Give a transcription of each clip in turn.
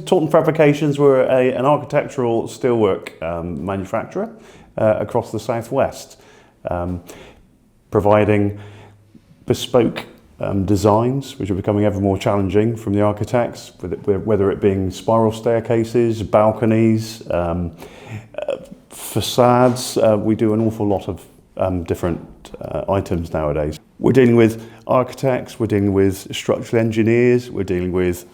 Taunton Fabrications. We're an architectural steelwork manufacturer across the southwest, providing bespoke designs which are becoming ever more challenging from the architects, whether it being spiral staircases, balconies, facades. We do an awful lot of different items nowadays. We're dealing with architects, we're dealing with structural engineers, we're dealing with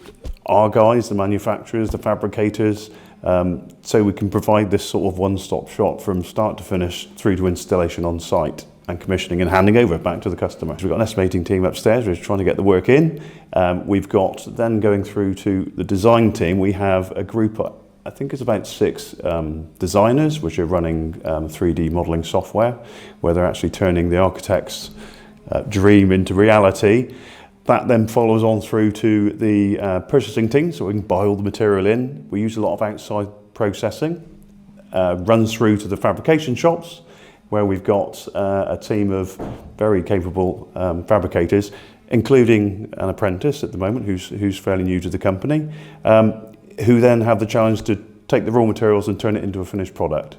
our guys, the manufacturers, the fabricators, so we can provide this sort of one-stop shop from start to finish through to installation on site and commissioning and handing over back to the customer. So we've got an estimating team upstairs who's trying to get the work in. We've got then going through to the design team. We have a group, I think it's about 6 designers which are running 3D modelling software, where they're actually turning the architect's dream into reality. That then follows on through to the purchasing team, so we can buy all the material in. We use a lot of outside processing, runs through to the fabrication shops, where we've got a team of very capable fabricators, including an apprentice at the moment who's fairly new to the company, who then have the challenge to take the raw materials and turn it into a finished product.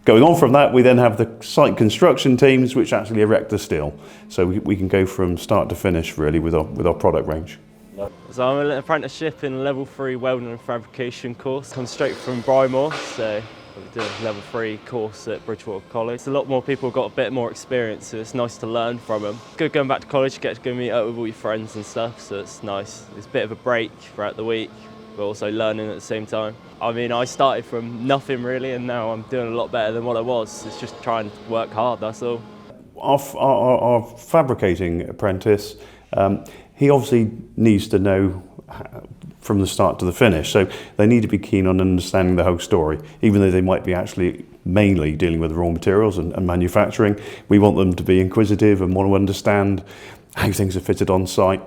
Going on from that, we then have the site construction teams which actually erect the steel. So we can go from start to finish really with our product range. So I'm an apprenticeship in level 3 welding and fabrication course. I'm straight from Brymore, so I did a level 3 course at Bridgewater College. A lot more people have got a bit more experience, so it's nice to learn from them. Good going back to college, get to go meet up with all your friends and stuff, so it's nice. It's a bit of a break throughout the week, but also learning at the same time. I mean, I started from nothing really, and now I'm doing a lot better than what I was. It's just trying to work hard, that's all. Our fabricating apprentice, he obviously needs to know from the start to the finish, so they need to be keen on understanding the whole story, even though they might be actually mainly dealing with raw materials and manufacturing. We want them to be inquisitive and want to understand how things are fitted on site.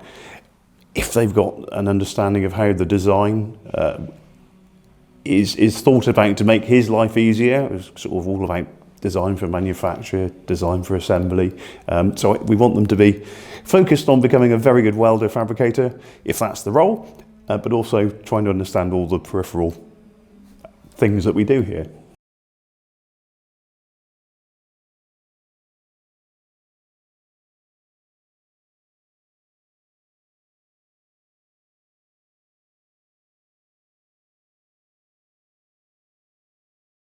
If they've got an understanding of how the design is thought about to make his life easier, it's sort of all about design for manufacture, design for assembly. So we want them to be focused on becoming a very good welder fabricator, if that's the role, but also trying to understand all the peripheral things that we do here.